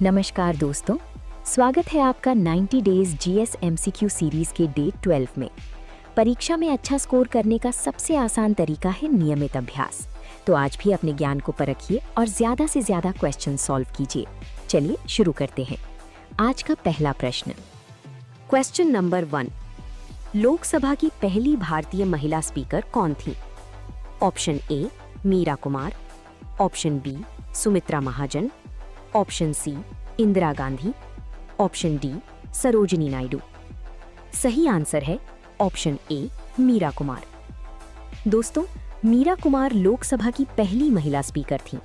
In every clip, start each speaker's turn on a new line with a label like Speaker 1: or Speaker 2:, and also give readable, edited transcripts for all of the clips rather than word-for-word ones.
Speaker 1: नमस्कार दोस्तों, स्वागत है आपका 90 डेज जीएस एमसीक्यू सीरीज के डे 12 में। परीक्षा में अच्छा स्कोर करने का सबसे आसान तरीका है नियमित अभ्यास। तो आज भी अपने ज्ञान को परखिए और ज्यादा से ज्यादा क्वेश्चन सॉल्व कीजिए। चलिए शुरू करते हैं। आज का पहला प्रश्न, क्वेश्चन नंबर 1। लोकसभा की पहली भारतीय महिला स्पीकर कौन थी? Option A Meera Kumar, option B Sumitra Mahajan, option C Indira Gandhi, option D Sarojini Naidu. सही आंसर है ऑप्शन ए मीरा कुमार। दोस्तों, मीरा कुमार लोकसभा की पहली महिला स्पीकर थीं।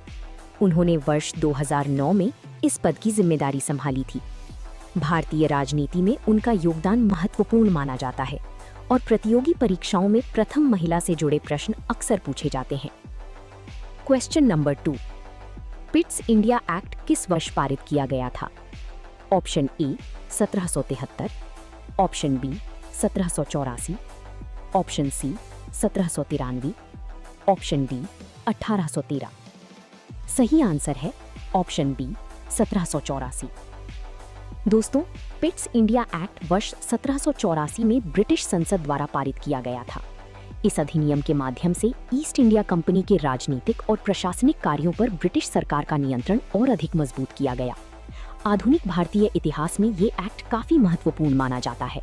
Speaker 1: उन्होंने वर्ष 2009 में इस पद की जिम्मेदारी संभाली थी। भारतीय राजनीति में उनका योगदान महत्वपूर्ण माना जाता है और प्रतियोगी परीक्षाओं में प्रथम महिला से जुड़े प्रश्न अक्सर पूछे जाते हैं। Question number 2। Pitts India Act किस वर्ष पारित किया गया था? Option A 1773, option B 1784, option C 1793, option D 1813। सही आंसर है ऑप्शन बी 1784। दोस्तों, पिट्स इंडिया एक्ट वर्ष 1784 में ब्रिटिश संसद द्वारा पारित किया गया था। इस अधिनियम के माध्यम से ईस्ट इंडिया कंपनी के राजनीतिक और प्रशासनिक कार्यों पर ब्रिटिश सरकार का नियंत्रण और अधिक मजबूत किया गया। आधुनिक भारतीय इतिहास में ये एक्ट काफी महत्वपूर्ण माना जाता है।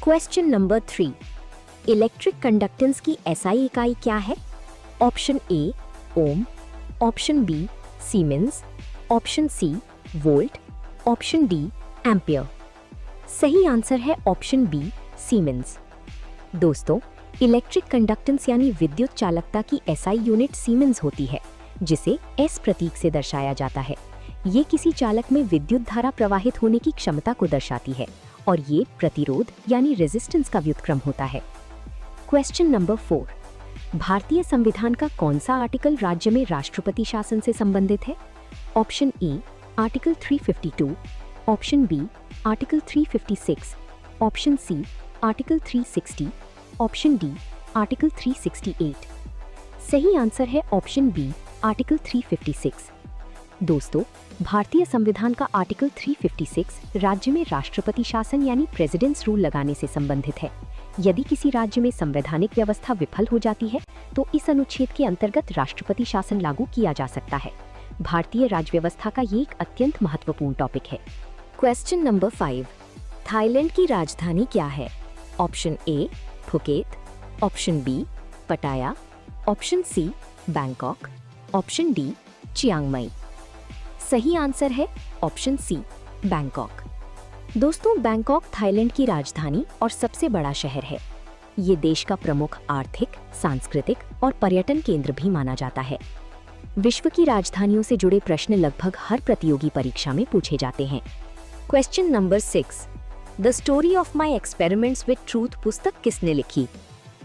Speaker 1: Question number 3। इलेक्ट्रिक कंडक्टेंस की एसआई इकाई क्या है? Option A ohm, option B Siemens, option C volt, option D ampere. सही आंसर है ऑप्शन बी सीमेंस। दोस्तों, इलेक्ट्रिक कंडक्टेंस यानी विद्युत चालकता की एसआई यूनिट सीमेंस होती है, जिसे एस प्रतीक से दर्शाया जाता है। ये किसी चालक में विद्युत धारा प्रवाहित होने की क्षमता को दर्शाती है और ये प्रतिरोध यानी रेजिस्टेंस का व्युत्क्रम होता है। Question number 4। भारतीय संविधान का कौन सा आर्टिकल राज्य में राष्ट्रपति शासन से संबंधित है? Option A article 352, option B article 356, option C article 360, option D article 368। सही आंसर है ऑप्शन बी आर्टिकल 356। दोस्तों, भारतीय संविधान का आर्टिकल 356 राज्य में राष्ट्रपति शासन यानी प्रेसिडेंट्स रूल लगाने से संबंधित है। यदि किसी राज्य में संवैधानिक व्यवस्था विफल हो जाती है तो इस अनुच्छेद के अंतर्गत राष्ट्रपति शासन लागू किया जा सकता है। भारतीय राज्य व्यवस्था का ये एक अत्यंत महत्वपूर्ण टॉपिक है। Question number 5। थाईलैंड की राजधानी क्या है? Option A Phuket, option B Pattaya, option C Bangkok, option D Chiang Mai. सही आंसर है ऑप्शन सी बैंकॉक। दोस्तों, बैंकॉक थाईलैंड की राजधानी और सबसे बड़ा शहर है। ये देश का प्रमुख आर्थिक, सांस्कृतिक और पर्यटन केंद्र भी माना जाता है। विश्व की राजधानियों से जुड़े प्रश्न लगभग हर प्रतियोगी परीक्षा में पूछे जाते हैं। Question number 6। The story of my experiments with truth पुस्तक किसने लिखी?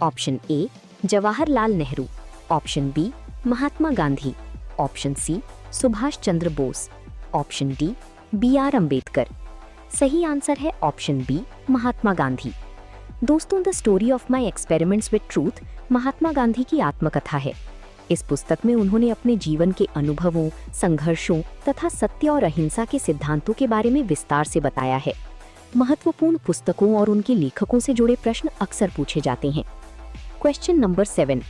Speaker 1: Option A Jawaharlal Nehru, option B Mahatma Gandhi, option C Subhash Chandra Bose, option D BR Ambedkar. सही आंसर है ऑप्शन बी महात्मा गांधी। दोस्तों, the story of my experiments with truth Mahatma Gandhi की आत्मकथा है। इस पुस्तक में उन्होंने अपने जीवन के अनुभवों, संघर्षों तथा सत्य और अहिंसा के सिद्धांतों के बारे में विस्तार से बताया है। महत्वपूर्ण पुस्तकों और उनके लेखकों से जुड़े प्रश्न अक्सर पूछे जाते हैं। Question number 7।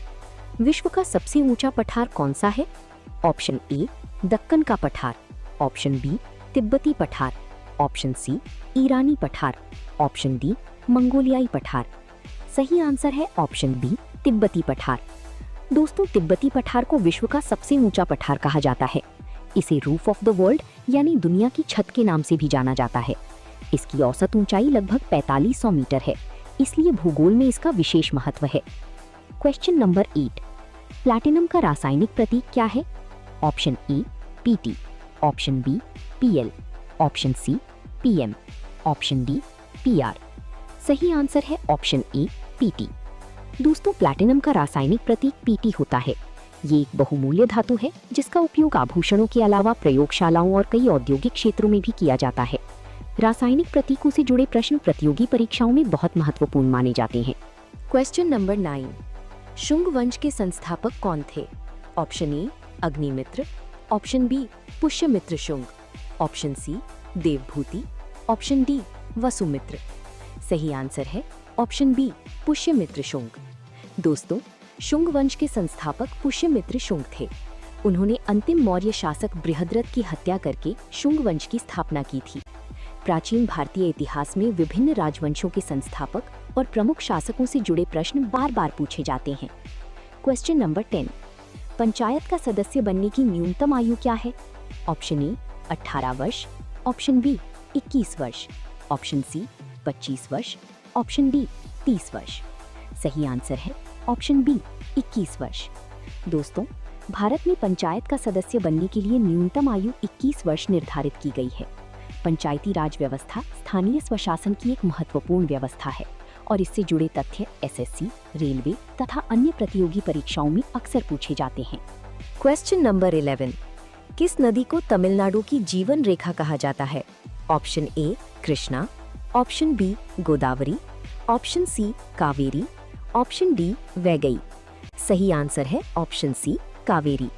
Speaker 1: विश्व का सबसे ऊंचा पठार कौन सा है? ऑप्शन ए दक्कन का पठार, ऑप्शन बी तिब्बती पठार, ऑप्शन सी ईरानी पठार, ऑप्शन डी मंगोलियाई पठार। सही आंसर है ऑप्शन बी तिब्बती पठार। दोस्तों, तिब्बती पठार को विश्व का सबसे ऊंचा पठार कहा जाता है। इसे रूफ ऑफ द वर्ल्ड यानी दुनिया की छत के नाम से भी जाना जाता है। इसकी औसत ऊंचाई लगभग 4500 मीटर है, इसलिए भूगोल में इसका विशेष महत्व है। Question number 8। प्लैटिनम का रासायनिक प्रतीक क्या है? Option A Pt, option B Pl, option C Pm, option D Pr। सही आंसर है ऑप्शन ए Pt। दोस्तों, प्लैटिनम का रासायनिक प्रतीक Pt होता है। ये एक बहुमूल्य धातु है जिसका उपयोग आभूषणों के अलावा प्रयोगशालाओं और कई औद्योगिक क्षेत्रों में भी किया जाता है। रासायनिक प्रतीकों से जुड़े प्रश्न प्रतियोगी परीक्षाओं में बहुत महत्वपूर्ण माने जाते हैं। Question number 9। शुंग वंश के संस्थापक कौन थे? Option A Agnimitra, option B Pushyamitra Shunga, option C Devabhuti, option D Vasumitra. सही आंसर है ऑप्शन बी पुष्यमित्र शुंग। दोस्तों, शुंग वंश के संस्थापक पुष्यमित्र शुंग थे। उन्होंने अंतिम मौर्य शासक बृहद्रथ की हत्या करके शुंग वंश की स्थापना की थी। प्राचीन भारतीय इतिहास में विभिन्न राजवंशों के संस्थापक और प्रमुख शासकों से जुड़े प्रश्न बार बार पूछे जाते हैं। क्वेश्चन नंबर 10, पंचायत का सदस्य बनने की न्यूनतम आयु क्या है? ऑप्शन ए 18 वर्ष, ऑप्शन बी 21 वर्ष, ऑप्शन सी 25 वर्ष, ऑप्शन डी 30 वर्ष। सही आंसर है ऑप्शन बी 21 वर्ष। दोस्तों, भारत में पंचायत का सदस्य बनने के लिए न्यूनतम आयु 21 वर्ष निर्धारित की गई है। पंचायती राज व्यवस्था स्थानीय स्वशासन की एक महत्वपूर्ण व्यवस्था है और इससे जुड़े तथ्य एसएससी, रेलवे तथा अन्य प्रतियोगी परीक्षाओं में अक्सर पूछे जाते हैं। क्वेश्चन नंबर 11, किस नदी को तमिलनाडु की जीवन रेखा कहा जाता है? Option A Krishna, option B Godavari, option C Kaveri, option D Vaigai. सही आंसर है ऑप्शन सी कावेरी।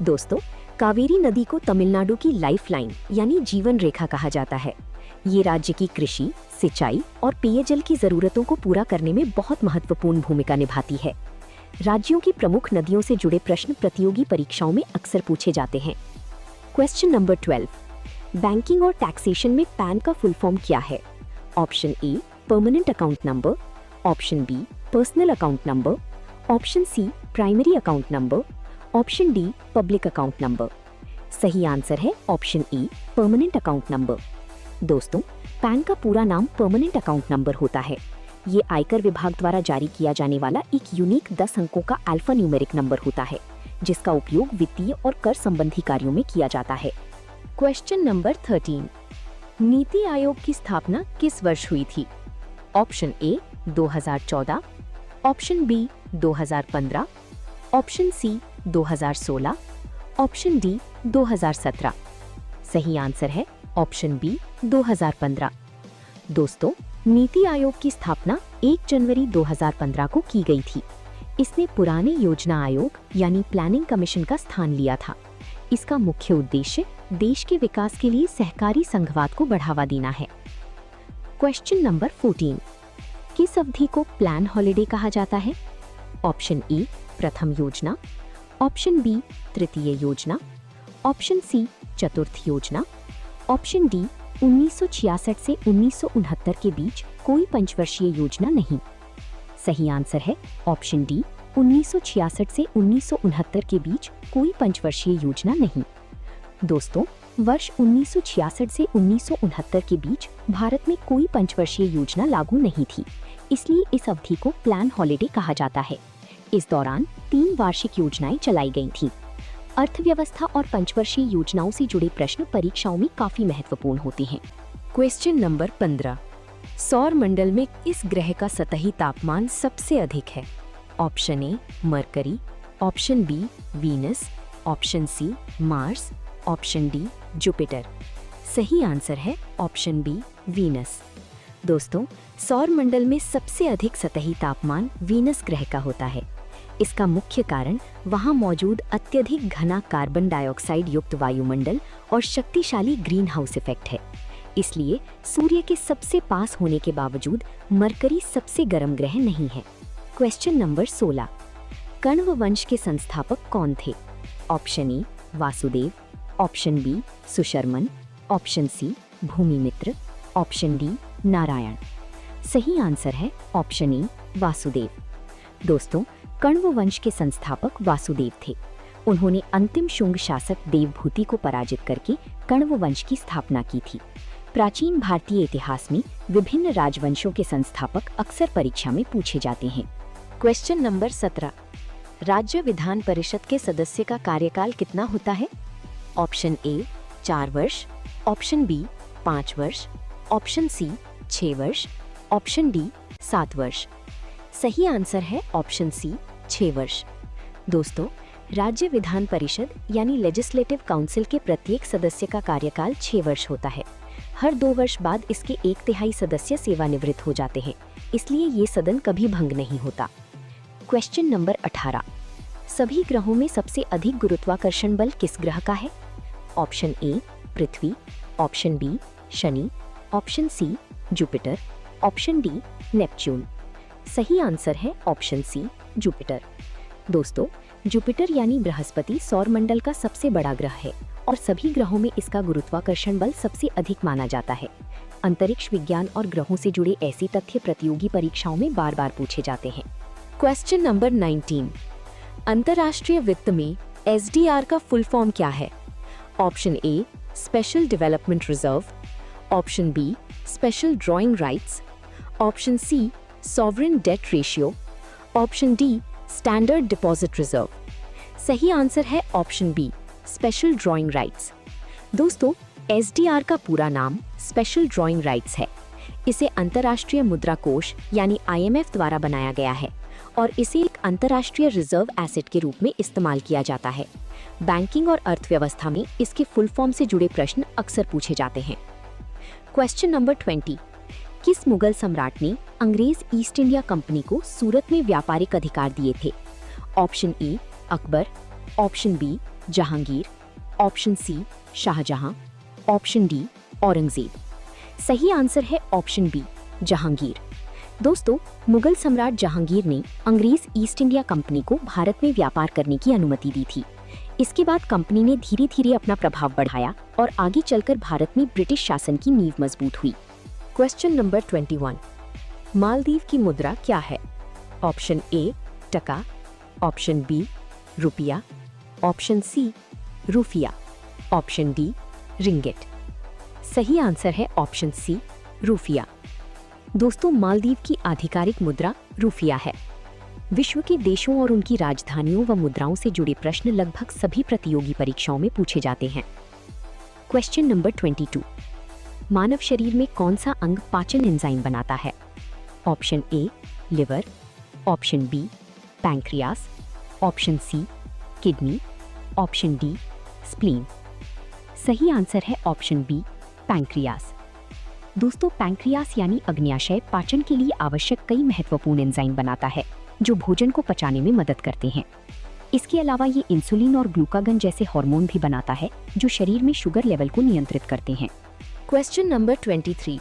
Speaker 1: दोस्तों, कावेरी नदी को तमिलनाडु की लाइफलाइन यानी जीवन रेखा कहा जाता है। ये राज्य की कृषि, सिंचाई और पेयजल की जरूरतों को पूरा करने में बहुत महत्वपूर्ण भूमिका निभाती है। राज्यों की प्रमुख नदियों से जुड़े प्रश्न प्रतियोगी परीक्षाओं में अक्सर पूछे जाते हैं। क्वेश्चन नंबर 12, बैंकिंग और टैक्सेशन में पैन का फुल फॉर्म क्या है? Option A permanent account number, option B personal account number, option C primary account number, option D public account number. सही आंसर है option A permanent account number. दोस्तों, PAN का पूरा नाम परमानेंट अकाउंट नंबर होता है। ये आयकर विभाग द्वारा जारी किया जाने वाला एक यूनिक 10 अंकों का अल्फा न्यूमेरिक नंबर होता है, जिसका उपयोग वित्तीय और कर संबंधी कार्यों में किया जाता है। क्वेश्चन नंबर 13, नीति आयोग की स्थापना किस वर्ष हुई थी? Option A 2014, option B 2015, option C 2016, option D 2017। सही आंसर है ऑप्शन बी 2015। दोस्तों, नीति आयोग की स्थापना 1 जनवरी 2015 को की गई थी। इसने पुराने योजना आयोग यानी प्लानिंग कमीशन का स्थान लिया था। इसका मुख्य उद्देश्य देश के विकास के लिए सहकारी संघवाद को बढ़ावा देना है। क्वेश्चन नंबर 14, किस अवधि को प्लान हॉलिडे कहा जाता है? ऑप्शन ए प्रथम योजना, ऑप्शन बी तृतीय योजना, ऑप्शन सी चतुर्थ योजना, ऑप्शन डी 1966 से 1969 के बीच कोई पंचवर्षीय योजना नहीं। सही आंसर है ऑप्शन डी 1966 से 1969 के बीच कोई पंचवर्षीय योजना नहीं। दोस्तों, वर्ष 1966 से 1969 के बीच भारत में कोई पंचवर्षीय योजना लागू नहीं थी, इसलिए इस अवधि को प्लान हॉलिडे कहा जाता है। इस दौरान 3 वार्षिक योजनाएं चलाई गई थीं। अर्थव्यवस्था और पंचवर्षीय योजनाओं से जुड़े प्रश्न परीक्षाओं में काफी महत्वपूर्ण होते हैं। क्वेश्चन नंबर 15, सौर मंडल में किस ग्रह का सतही तापमान सबसे अधिक है? Option A Mercury, option B Venus, option C Mars, option D Jupiter. सही आंसर है ऑप्शन बी वीनस। दोस्तों, सौर मंडल में सबसे अधिक सतही तापमान वीनस ग्रह का होता है। इसका मुख्य कारण वहां मौजूद अत्यधिक घना कार्बन डाइऑक्साइड युक्त वायुमंडल और शक्तिशाली ग्रीन हाउस इफेक्ट है। इसलिए सूर्य के सबसे पास होने के बावजूद मरकरी सबसे गर्म ग्रह नहीं है। क्वेश्चन नंबर 16, कण्व वंश के संस्थापक कौन थे? Option A Vasudeva, option B Susharman, option C Bhumimitra, option D Narayan. सही आंसर है ऑप्शन ए वासुदेव। दोस्तों, कण्व वंश के संस्थापक वासुदेव थे। उन्होंने अंतिम शुंग शासक देवभूति को पराजित करके कण्व वंश की स्थापना की थी। प्राचीन भारतीय इतिहास में विभिन्न राजवंशों के संस्थापक अक्सर परीक्षा में पूछे जाते हैं। क्वेश्चन नंबर 17, राज्य विधान परिषद के सदस्य का कार्यकाल कितना होता है? ऑप्शन ए 4 वर्ष, ऑप्शन बी 5 वर्ष, ऑप्शन सी 6 वर्ष, ऑप्शन डी 7 वर्ष। सही आंसर है ऑप्शन सी 6 वर्ष। दोस्तों, राज्य विधान परिषद यानी लेजिस्लेटिव काउंसिल के प्रत्येक सदस्य का कार्यकाल 6 वर्ष होता है। हर 2 वर्ष बाद इसके 1/3 सदस्य सेवानिवृत्त हो जाते हैं, इसलिए ये सदन कभी भंग नहीं होता। क्वेश्चन नंबर 18, सभी ग्रहों में सबसे अधिक गुरुत्वाकर्षण बल किस ग्रह का है? ऑप्शन ए पृथ्वी, ऑप्शन बी शनि, option C Jupiter, option D Neptune. सही आंसर है ऑप्शन सी जुपिटर। दोस्तों, जुपिटर यानी बृहस्पति सौरमंडल का सबसे बड़ा ग्रह है और सभी ग्रहों में इसका गुरुत्वाकर्षण बल सबसे अधिक माना जाता है। अंतरिक्ष विज्ञान और ग्रहों से जुड़े ऐसे तथ्य प्रतियोगी परीक्षाओं में बार बार पूछे जाते हैं। क्वेश्चन नंबर 19, अंतर्राष्ट्रीय वित्त में SDR का फुल फॉर्म क्या है? Option A special development reserve, option B special drawing rights, option C sovereign debt ratio, option D standard deposit reserve. सही आंसर है option B special drawing rights. दोस्तों, SDR का पूरा नाम स्पेशल ड्रॉइंग राइट्स है। इसे अंतर्राष्ट्रीय मुद्रा कोष यानी IMF द्वारा बनाया गया है और इसे एक अंतर्राष्ट्रीय रिजर्व एसेट के रूप में इस्तेमाल किया जाता है। बैंकिंग और अर्थव्यवस्था में इसके फुल फॉर्म से जुड़े प्रश्न अक्सर पूछे जाते हैं। क्वेश्चन नंबर 20, किस मुगल सम्राट ने अंग्रेज ईस्ट इंडिया कंपनी को सूरत में व्यापारिक अधिकार दिए थे? Option A Akbar, option B Jahangir, option C Shahjahan, option D Aurangzeb. सही आंसर है ऑप्शन बी जहांगीर। दोस्तों, मुगल सम्राट जहांगीर ने अंग्रेज ईस्ट इंडिया कंपनी को भारत में व्यापार करने की अनुमति दी थी। इसके बाद कंपनी ने धीरे धीरे अपना प्रभाव बढ़ाया और आगे चलकर भारत में ब्रिटिश शासन की नींव मजबूत हुई। क्वेश्चन नंबर 21, मालदीव की मुद्रा क्या है? Option A taka, option B रुपया, option C rufiyaa, option D ringgit. सही आंसर है ऑप्शन सी रूफिया। दोस्तों, मालदीव की आधिकारिक मुद्रा रूफिया है। विश्व के देशों और उनकी राजधानियों व मुद्राओं से जुड़े प्रश्न लगभग सभी प्रतियोगी परीक्षाओं में पूछे जाते हैं। क्वेश्चन नंबर 22, मानव शरीर में कौन सा अंग पाचन एंजाइम बनाता है? Option A liver, option B pancreas, option C kidney, option D spleen. सही आंसर है ऑप्शन बी पैंक्रियास। दोस्तों, पैंक्रियास यानी अग्न्याशय पाचन के लिए आवश्यक कई महत्वपूर्ण एंजाइम बनाता है जो भोजन को पचाने में मदद करते हैं। इसके अलावा ये इंसुलिन और ग्लूकागन जैसे हार्मोन भी बनाता है जो शरीर में शुगर लेवल को नियंत्रित करते हैं। Question number 23,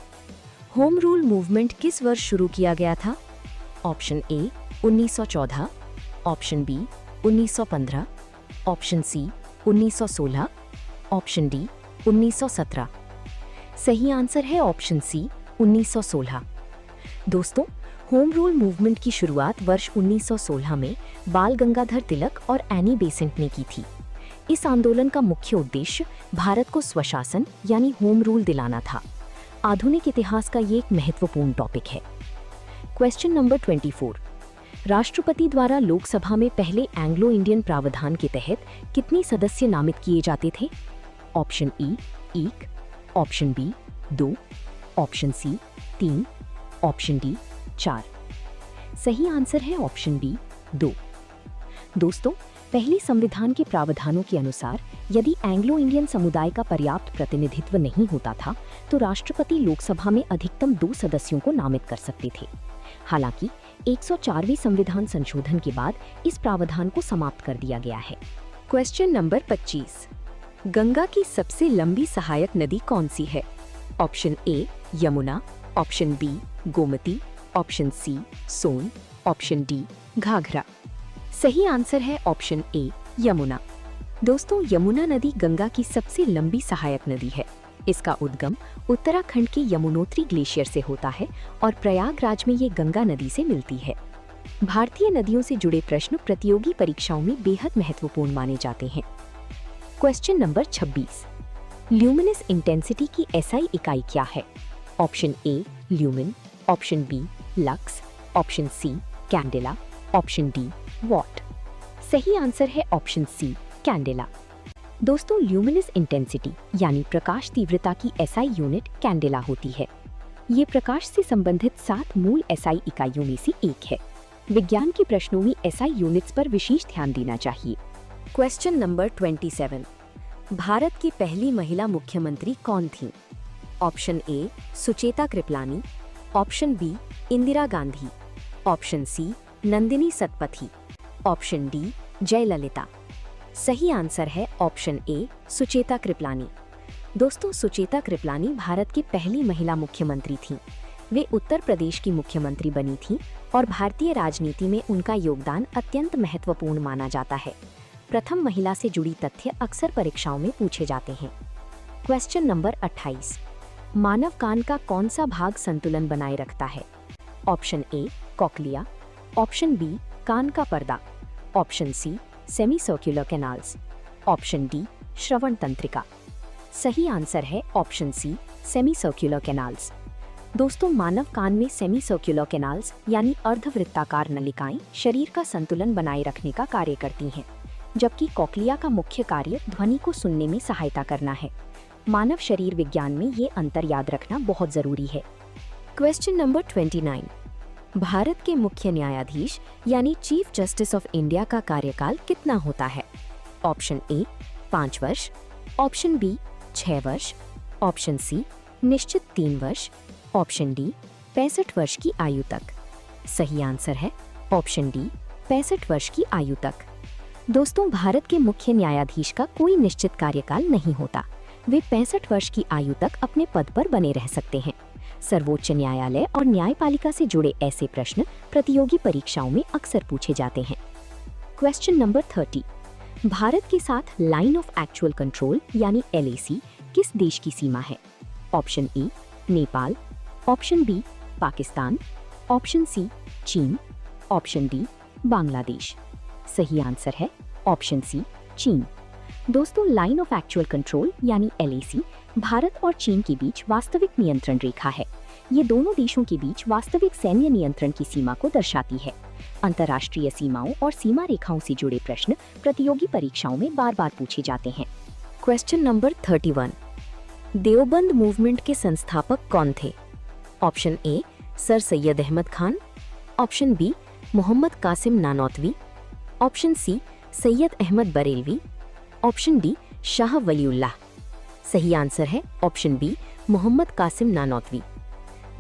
Speaker 1: home rule movement किस वर्ष शुरू किया गया था? Option A 1914, option B 1915, option C 1916, option D 1917। सही आंसर है ऑप्शन सी 1916। दोस्तों, होम रूल मूवमेंट की शुरुआत वर्ष 1916 में बाल गंगाधर तिलक और एनी बेसेंट ने की थी। इस आंदोलन का मुख्य उद्देश्य भारत को स्वशासन यानी होम रूल दिलाना था। आधुनिक इतिहास का ये एक महत्वपूर्ण टॉपिक है। क्वेश्चन नंबर 24, राष्ट्रपति द्वारा लोकसभा में पहले एंग्लो इंडियन प्रावधान के तहत कितने सदस्य नामित किए जाते थे? Option E 1, option B 2, option C 3, option D 4। सही आंसर है ऑप्शन बी 2। दोस्तों, पहले संविधान के प्रावधानों के अनुसार यदि एंग्लो इंडियन समुदाय का पर्याप्त प्रतिनिधित्व नहीं होता था तो राष्ट्रपति लोकसभा में अधिकतम 2 सदस्यों को नामित कर सकते थे। हालांकि 104वें संविधान संशोधन के बाद इस प्रावधान को समाप्त कर दिया गया है। क्वेश्चन नंबर 25, गंगा की सबसे लंबी सहायक नदी कौन सी है? Option A Yamuna, option B Gomti, option C Son, option D Ghaghara. सही आंसर है ऑप्शन ए यमुना। दोस्तों, यमुना नदी गंगा की सबसे लंबी सहायक नदी है। इसका उद्गम उत्तराखंड के यमुनोत्री ग्लेशियर से होता है और प्रयागराज में ये गंगा नदी से मिलती है। भारतीय नदियों से जुड़े प्रश्न प्रतियोगी परीक्षाओं में बेहद महत्वपूर्ण माने जाते हैं। क्वेश्चन नंबर 26, ल्यूमिनस इंटेंसिटी की SI इकाई क्या है? Option A lumen, option B lux, option C candela, option D watt. सही आंसर है ऑप्शन सी कैंडेला। दोस्तों, ल्यूमिनस इंटेंसिटी यानी प्रकाश तीव्रता की SI यूनिट कैंडेला होती है। ये प्रकाश से संबंधित 7 मूल SI इकाइयों में से एक है। विज्ञान के प्रश्नों में SI यूनिट्स पर विशेष ध्यान देना चाहिए। क्वेश्चन नंबर 27, भारत की पहली महिला मुख्यमंत्री कौन थी? Option A Sucheta Kripalani, option B Indira Gandhi, option C Nandini Satpathy, option D Jayalalithaa. सही आंसर है ऑप्शन ए सुचेता कृपलानी। दोस्तों, सुचेता कृपलानी भारत की पहली महिला मुख्यमंत्री थीं। वे उत्तर प्रदेश की मुख्यमंत्री बनी थीं और भारतीय राजनीति में उनका योगदान अत्यंत महत्वपूर्ण माना जाता है। प्रथम महिला से जुड़ी तथ्य अक्सर परीक्षाओं में पूछे जाते हैं। Question number 28। मानव कान का कौन सा भाग संतुलन बनाए रखता है? Option A cochlea, option B कान का पर्दा, option C semi circular canals, option D श्रवण तंत्रिका। सही आंसर है option C semi circular canals. दोस्तों, मानव कान में सेमी सर्कुलर कैनाल्स यानी अर्धवृत्ताकार नलिकाएं शरीर का संतुलन बनाए रखने का कार्य करती हैं, जबकि कॉक्लिया का मुख्य कार्य ध्वनि को सुनने में सहायता करना है। मानव शरीर विज्ञान में ये अंतर याद रखना बहुत जरूरी है। Question number 29। भारत के मुख्य न्यायाधीश यानी चीफ जस्टिस ऑफ इंडिया का कार्यकाल कितना होता है? ऑप्शन ए 5 वर्ष, ऑप्शन बी 6 वर्ष, ऑप्शन सी निश्चित 3 वर्ष, ऑप्शन डी 65 वर्ष की आयु तक। सही आंसर है ऑप्शन डी 65 वर्ष की आयु तक। दोस्तों, भारत के मुख्य न्यायाधीश का कोई निश्चित कार्यकाल नहीं होता। वे 65 वर्ष की आयु तक अपने पद पर बने रह सकते हैं। सर्वोच्च न्यायालय और न्यायपालिका से जुड़े ऐसे प्रश्न प्रतियोगी परीक्षाओं में अक्सर पूछे जाते हैं। Question number 30। भारत के साथ लाइन ऑफ एक्चुअल कंट्रोल यानी LAC किस देश की सीमा है? Option A Nepal, option B Pakistan, option C चीन, ऑप्शन डी बांग्लादेश। सही आंसर है ऑप्शन सी चीन। दोस्तों, लाइन ऑफ एक्चुअल कंट्रोल यानी LAC भारत और चीन के बीच वास्तविक नियंत्रण रेखा है। ये दोनों देशों के बीच वास्तविक सैन्य नियंत्रण की सीमा को दर्शाती है। अंतर्राष्ट्रीय सीमाओं और सीमा रेखाओं से जुड़े प्रश्न प्रतियोगी परीक्षाओं में बार बार पूछे जाते हैं। Question number 31। देवबंद मूवमेंट के संस्थापक कौन थे? Option A sir Syed Ahmad Khan, option B Mohammad Qasim Nanautavi, option C Syed Ahmad Barelvi, option D Shah Waliullah. सही आंसर है ऑप्शन बी मोहम्मद कासिम नानौतवी।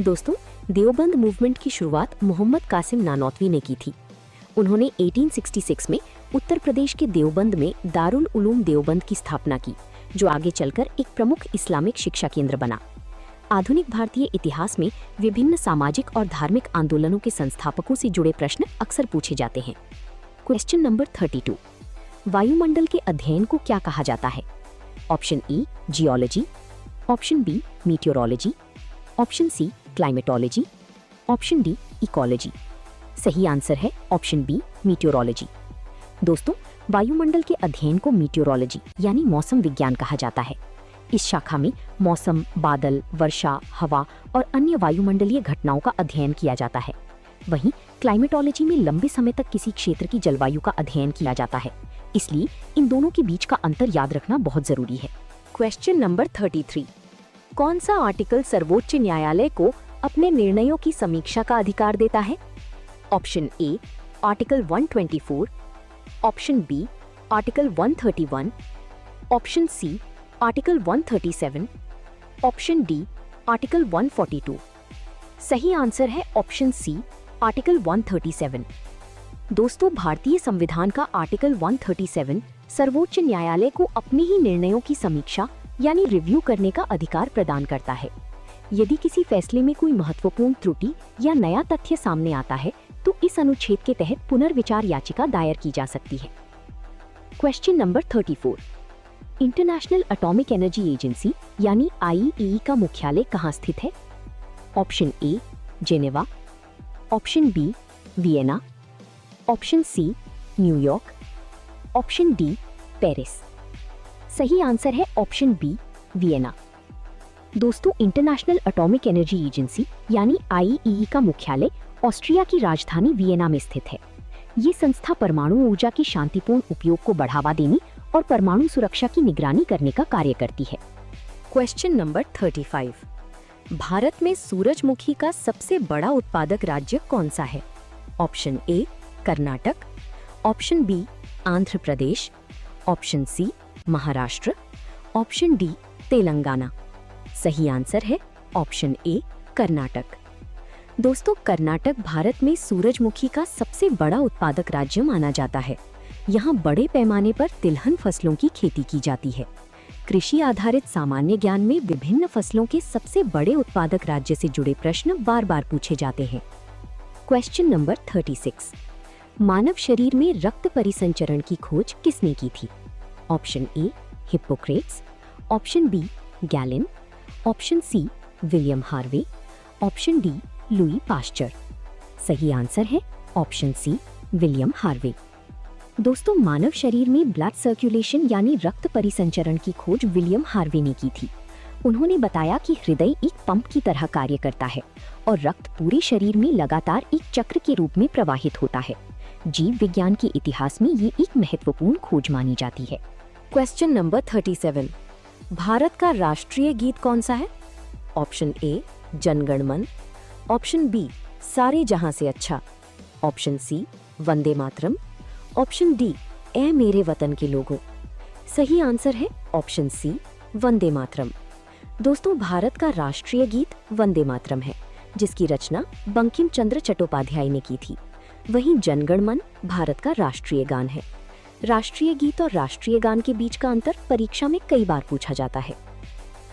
Speaker 1: दोस्तों, देवबंद मूवमेंट की शुरुआत मोहम्मद कासिम नानौतवी ने की थी। उन्होंने 1866 में उत्तर प्रदेश के देवबंद में दारुल उलूम देवबंद की स्थापना की, जो आगे चलकर एक प्रमुख इस्लामिक शिक्षा केंद्र बना। आधुनिक भारतीय इतिहास में विभिन्न सामाजिक और धार्मिक आंदोलनों के संस्थापकों से जुड़े प्रश्न अक्सर पूछे जाते हैं। Question number 32। वायुमंडल के अध्ययन को क्या कहा जाता है? Option A geology, option B meteorology, option C climatology, option D ecology. सही आंसर है ऑप्शन बी मीटियोरोलॉजी। दोस्तों, वायुमंडल के अध्ययन को मीटियोरोलॉजी यानी मौसम विज्ञान कहा जाता है। इस शाखा में मौसम, बादल, वर्षा, हवा और अन्य वायुमंडलीय घटनाओं का अध्ययन किया जाता है। वहीं क्लाइमेटोलॉजी में लंबे समय तक किसी क्षेत्र की जलवायु का अध्ययन किया जाता है। इसलिए इन दोनों के बीच का अंतर याद रखना बहुत जरूरी है। Question number 33। कौन सा आर्टिकल सर्वोच्च न्यायालय को अपने निर्णयों की समीक्षा का अधिकार देता है? Option A article 124, option B article 131, option C article 137, option D article 142। सही आंसर है ऑप्शन सी आर्टिकल 137। दोस्तों, भारतीय संविधान का आर्टिकल 137 सर्वोच्च न्यायालय को अपने ही निर्णयों की समीक्षा यानी रिव्यू करने का अधिकार प्रदान करता है। यदि किसी फैसले में कोई महत्वपूर्ण त्रुटि या नया तथ्य सामने आता है तो इस अनुच्छेद के तहत पुनर्विचार याचिका दायर की जा सकती है। Question number 34। International Atomic Energy Agency यानी IAEA का मुख्यालय कहाँ स्थित है? Option A Geneva, option B Vienna, option C New York, option D Paris. सही आंसर है ऑप्शन बी वियना। दोस्तों, इंटरनेशनल एटॉमिक एनर्जी एजेंसी यानी IAEA का मुख्यालय ऑस्ट्रिया की राजधानी वियना में स्थित है। ये संस्था परमाणु ऊर्जा की शांतिपूर्ण उपयोग को बढ़ावा देने और परमाणु सुरक्षा की निगरानी करने का कार्य करती है। Question number 35। भारत में सूरजमुखी का सबसे बड़ा उत्पादक राज्य कौन सा है? Option A Karnataka, option B Andhra Pradesh, option C Maharashtra, option D Telangana. सही आंसर है ऑप्शन ए कर्नाटक। दोस्तों, कर्नाटक भारत में सूरजमुखी का सबसे बड़ा उत्पादक राज्य माना जाता है। यहाँ बड़े पैमाने पर तिलहन फसलों की खेती की जाती है। कृषि आधारित सामान्य ज्ञान में विभिन्न फसलों के सबसे बड़े उत्पादक राज्य से जुड़े प्रश्न बार बार पूछे जाते हैं। Question number 36। मानव शरीर में रक्त परिसंचरण की खोज किसने की थी? Option A Hippocrates, option B Galen, option C William Harvey, option D Louis Pasteur. सही आंसर है ऑप्शन सी विलियम हार्वे। दोस्तों, मानव शरीर में ब्लड सर्कुलेशन यानी रक्त परिसंचरण की खोज विलियम हार्वे ने की थी। उन्होंने बताया कि हृदय एक पंप की तरह कार्य करता है और रक्त पूरे शरीर में लगातार एक चक्र के रूप में प्रवाहित होता है। जीव विज्ञान के इतिहास में ये एक महत्वपूर्ण खोज मानी जाती है। Question number 37। भारत का राष्ट्रीय गीत कौन सा है? ऑप्शन ए जनगण मन, ऑप्शन बी सारे जहां से अच्छा, option C Vande Mataram, option D ए मेरे वतन के लोगों। सही आंसर है ऑप्शन सी वंदे मातरम। दोस्तों, भारत का राष्ट्रीय गीत वंदे मातरम है, जिसकी रचना बंकिम चंद्र चट्टोपाध्याय ने की थी। वहीं जनगण मन भारत का राष्ट्रीय गान है। राष्ट्रीय गीत और राष्ट्रीय गान के बीच का अंतर परीक्षा में कई बार पूछा जाता है।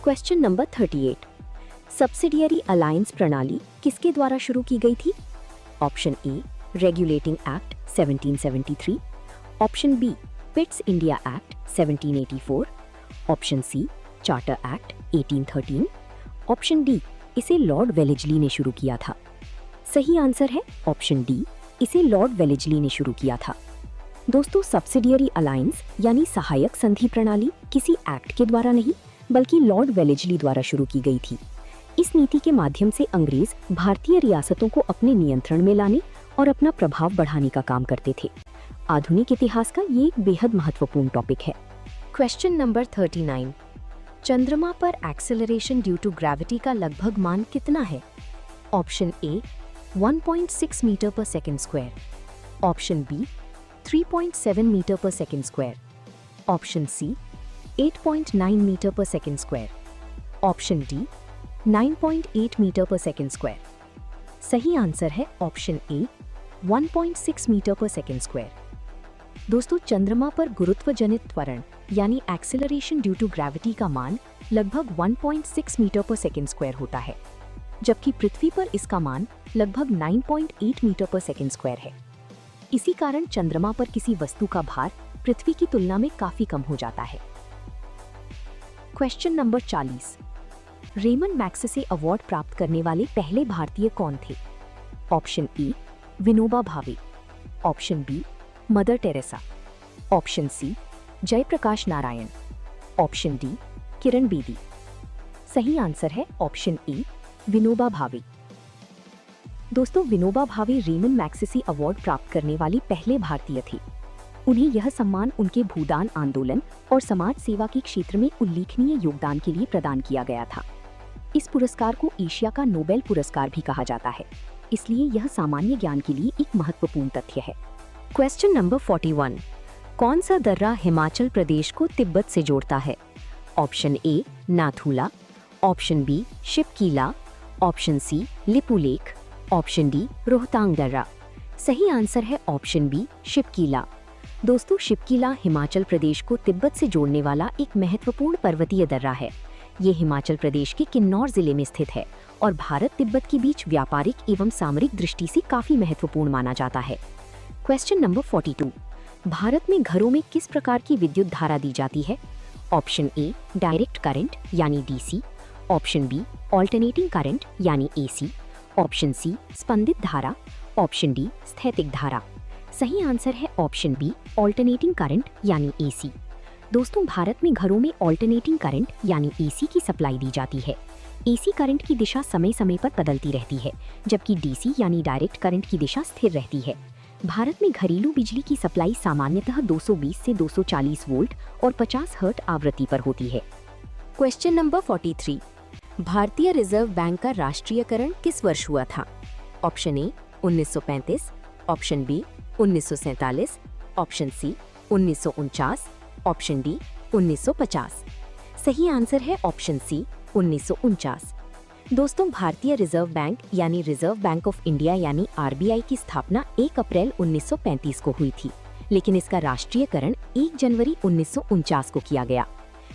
Speaker 1: Question number 38। सब्सिडियरी अलायंस प्रणाली किसके द्वारा शुरू की गई थी? Option A Regulating Act 1773, option B Pitts India Act 1784, option C Charter Act 1813, option D इसे लॉर्ड वेलेस्ली ने शुरू किया था। सही आंसर है ऑप्शन डी, इसे लॉर्ड वेलेस्ली ने शुरू किया था। दोस्तों, सब्सिडियरी अलायंस यानी सहायक संधि प्रणाली किसी एक्ट के द्वारा नहीं बल्कि लॉर्ड वेलेस्ली द्वारा शुरू की गई थी। इस नीति के माध्यम से अंग्रेज भारतीय रियासतों को अपने नियंत्रण में लाने और अपना प्रभाव बढ़ाने का काम करते थे। आधुनिक इतिहास का ये एक बेहद महत्वपूर्ण टॉपिक है। Question number 39। चंद्रमा पर एक्सेलरेशन ड्यू टू ग्रेविटी का लगभग मान कितना है? Option A 1.6 metre per second square, option B 3.7 metre per second square, option C 8.9 metre per second square, option D 9.8 metre per second square. सही answer है option A 1.6 metre per second square. दोस्तों, चंद्रमा पर गुरुत्व जनित त्वरण यानी acceleration due to gravity का मान लगभग 1.6 मीटर पर सेकंड स्क्वायर होता है, जबकि पृथ्वी पर इसका मान लगभग 9.8 मीटर पर सेकंड स्क्वायर है। इसी कारण चंद्रमा पर किसी वस्तु का भार पृथ्वी की तुलना में काफी कम हो जाता है। Question number 40। Ramon Magsaysay award प्राप्त करने वाले पहले भारतीय कौन थे? Option A Vinoba Bhave, option B Mother Teresa, option C Jayaprakash Narayan, option D Kiran Bedi. सही आंसर है ऑप्शन ए विनोबा भावे। दोस्तों, Vinoba Bhave Ramon Magsaysay award प्राप्त करने वाले पहले भारतीय थे। उन्हें यह सम्मान उनके भूदान आंदोलन और समाज सेवा के क्षेत्र में उल्लेखनीय योगदान के लिए प्रदान किया गया था। इस पुरस्कार को एशिया का नोबेल पुरस्कार भी कहा जाता है, इसलिए यह सामान्य ज्ञान के लिए एक महत्वपूर्ण तथ्य है। Question number 41। कौन सा दर्रा हिमाचल प्रदेश को तिब्बत से जोड़ता है? Option A Nathula, option B Shipkila, option C Lipulekh, option D Rohtang दर्रा। सही आंसर है ऑप्शन बी शिवकीला। दोस्तों, शिवकीला हिमाचल प्रदेश को तिब्बत से जोड़ने वाला एक महत्वपूर्ण पर्वतीय दर्रा है। ये हिमाचल प्रदेश के किन्नौर जिले में स्थित है और भारत तिब्बत के बीच व्यापारिक एवं सामरिक दृष्टि से काफी महत्वपूर्ण माना जाता है। Question number 42। भारत में घरों में किस प्रकार की विद्युत धारा दी जाती है? ऑप्शन ए डायरेक्ट करंट यानी DC, option B alternating current यानी एसी, ऑप्शन सी स्पंदित धारा, ऑप्शन डी स्थैतिक धारा। सही आंसर है ऑप्शन बी ऑल्टरनेटिंग करंट यानी एसी। दोस्तों, भारत में घरों में ऑल्टरनेटिंग करंट यानी एसी की सप्लाई दी जाती है। एसी करंट की दिशा समय समय पर बदलती रहती है, जबकि डीसी यानी डायरेक्ट करंट की दिशा स्थिर रहती है। भारत में घरेलू बिजली की सप्लाई सामान्यतः 220 से 240 वोल्ट और 50 हर्ट्ज आवृत्ति पर होती है। Question number 43। भारतीय रिजर्व बैंक का राष्ट्रीयकरण किस वर्ष हुआ था? Option A 1935, option B 1947, option C 1949, option D 1950। सही आंसर है ऑप्शन सी 1949। दोस्तों, भारतीय रिजर्व बैंक यानी रिजर्व बैंक ऑफ इंडिया यानी आरबीआई की स्थापना 1 अप्रैल 1935 को हुई थी, लेकिन इसका राष्ट्रीयकरण 1 जनवरी 1949 को किया गया।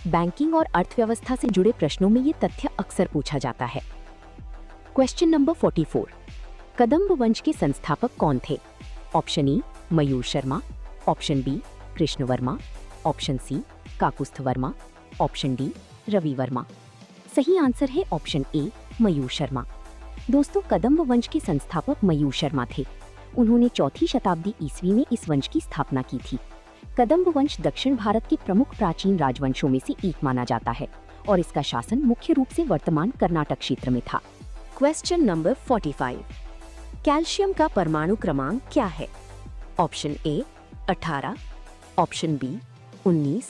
Speaker 1: बैंकिंग और अर्थव्यवस्था से जुड़े प्रश्नों में ये तथ्य अक्सर पूछा जाता है। क्वेश्चन नंबर 44, कदम्ब वंश के संस्थापक कौन थे? Option E Mayur Sharma, option B Krishna Varma, option C Kakusth Varma, option D Ravi Varma. सही आंसर है ऑप्शन ए मयूर शर्मा। दोस्तों, कदम्ब वंश के संस्थापक मयूर शर्मा थे। उन्होंने 4वीं शताब्दी ईस्वी में इस वंश की स्थापना की थी। कदम्ब वंश दक्षिण भारत के प्रमुख प्राचीन राजवंशों में से एक माना जाता है और इसका शासन मुख्य रूप से वर्तमान कर्नाटक क्षेत्र में था। क्वेश्चन नंबर 45, कैल्शियम का परमाणु क्रमांक क्या है? Option A 18, option B 19,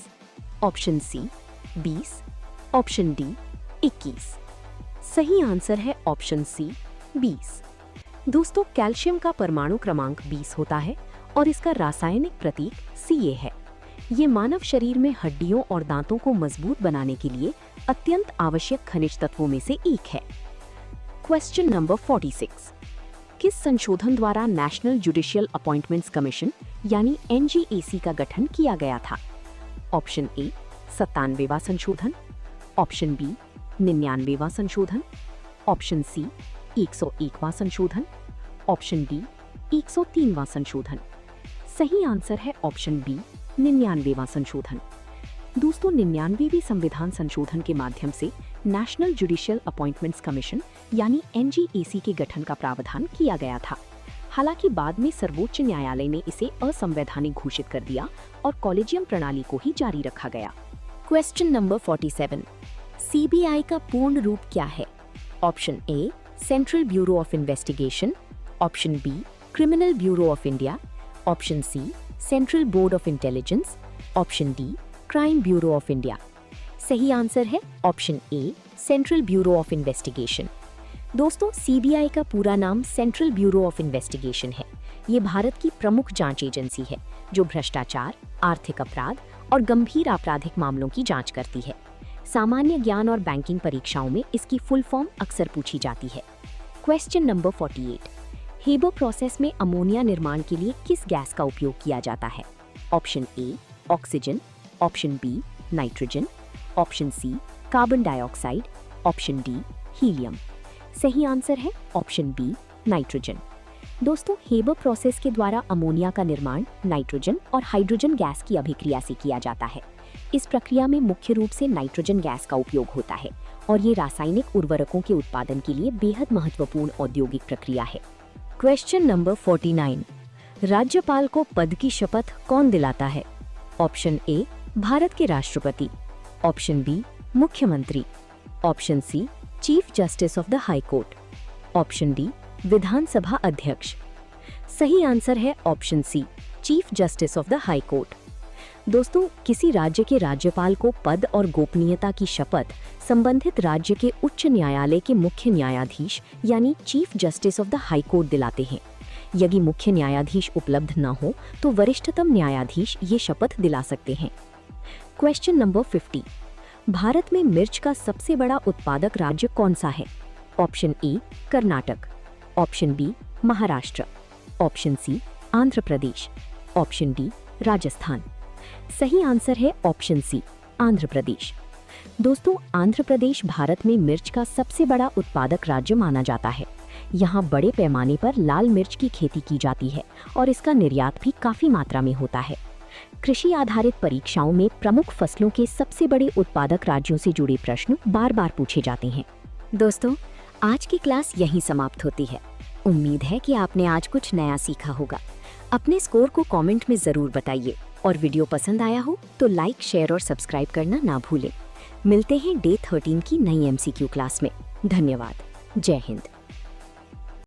Speaker 1: option C 20, option D 21। सही आंसर है ऑप्शन सी 20। दोस्तों, कैल्शियम का परमाणु क्रमांक 20 होता है और इसका रासायनिक प्रतीक Ca है। ये मानव शरीर में हड्डियों और दांतों को मजबूत बनाने के लिए अत्यंत आवश्यक खनिज तत्वों में से एक है। क्वेश्चन नंबर 46, किस संशोधन द्वारा नेशनल जुडिशियल अपॉइंटमेंट्स कमीशन यानी NJAC का गठन किया गया था? ऑप्शन ए 97वां संशोधन, ऑप्शन बी 99वां संशोधन, ऑप्शन सी 101वां संशोधन, ऑप्शन डी 103वां संशोधन। सही आंसर है ऑप्शन बी 99वां संशोधन। दोस्तों, 99वें संविधान संशोधन के माध्यम से नेशनल जुडिशियल अपॉइंटमेंट्स कमीशन यानी NJAC के गठन का प्रावधान किया गया था। हालांकि बाद में सर्वोच्च न्यायालय ने इसे असंवैधानिक घोषित कर दिया और कॉलेजियम प्रणाली को ही जारी रखा गया। क्वेश्चन नंबर 47, CBI का पूर्ण रूप क्या है? Option A Central Bureau of Investigation, option B Criminal Bureau of India, option C Central Board of Intelligence, option D Crime Bureau of India. सही आंसर है option A Central Bureau of Investigation. दोस्तों, CBI का पूरा नाम central Bureau of investigation है। ये भारत की प्रमुख जांच एजेंसी है जो भ्रष्टाचार, आर्थिक अपराध और गंभीर आपराधिक मामलों की जांच करती है। सामान्य ज्ञान और बैंकिंग परीक्षाओं में इसकी फुल फॉर्म अक्सर पूछी जाती है। क्वेश्चन नंबर 48, हेबो प्रोसेस में अमोनिया निर्माण के लिए किस गैस का उपयोग किया जाता है? Option A oxygen, option B nitrogen, option C carbon dioxide, option D helium. सही आंसर है ऑप्शन बी नाइट्रोजन। दोस्तों, हेबो प्रोसेस के द्वारा अमोनिया का निर्माण नाइट्रोजन और हाइड्रोजन गैस की अभिक्रिया से किया जाता है। इस प्रक्रिया में मुख्य रूप से नाइट्रोजन गैस का उपयोग होता है और ये रासायनिक उर्वरकों के उत्पादन के लिए बेहद महत्वपूर्ण औद्योगिक प्रक्रिया है। क्वेश्चन नंबर 49, राज्यपाल को पद की शपथ कौन दिलाता है? ऑप्शन ए भारत के राष्ट्रपति, ऑप्शन बी मुख्यमंत्री, option C chief justice of the high court, option D विधानसभा अध्यक्ष। सही आंसर है option C chief justice of the high court. दोस्तों, किसी राज्य के राज्यपाल को पद और गोपनीयता की शपथ संबंधित राज्य के उच्च न्यायालय के मुख्य न्यायाधीश यानी chief justice of the high court दिलाते हैं। यदि मुख्य न्यायाधीश उपलब्ध न हो तो वरिष्ठतम न्यायाधीश ये शपथ दिला सकते हैं। क्वेश्चन नंबर 50, भारत में मिर्च का सबसे बड़ा उत्पादक राज्य कौन सा है? Option A Karnataka, option B Maharashtra, option C Andhra Pradesh, option D Rajasthan. सही आंसर है ऑप्शन सी आंध्र प्रदेश। दोस्तों, आंध्र प्रदेश भारत में मिर्च का सबसे बड़ा उत्पादक राज्य माना जाता है। यहाँ बड़े पैमाने पर लाल मिर्च की खेती की जाती है और इसका निर्यात भी काफी मात्रा में होता है। कृषि आधारित परीक्षाओं में प्रमुख फसलों के सबसे बड़े उत्पादक राज्यों से जुड़े प्रश्न बार बार पूछे जाते हैं। दोस्तों, आज की क्लास यहीं समाप्त होती है। उम्मीद है कि आपने आज कुछ नया सीखा होगा। अपने स्कोर को कमेंट में जरूर बताइए और वीडियो पसंद आया हो तो लाइक, शेयर और सब्सक्राइब करना ना भूलें। मिलते हैं डे 13 की नई MCQ क्लास में। धन्यवाद। जय हिंद।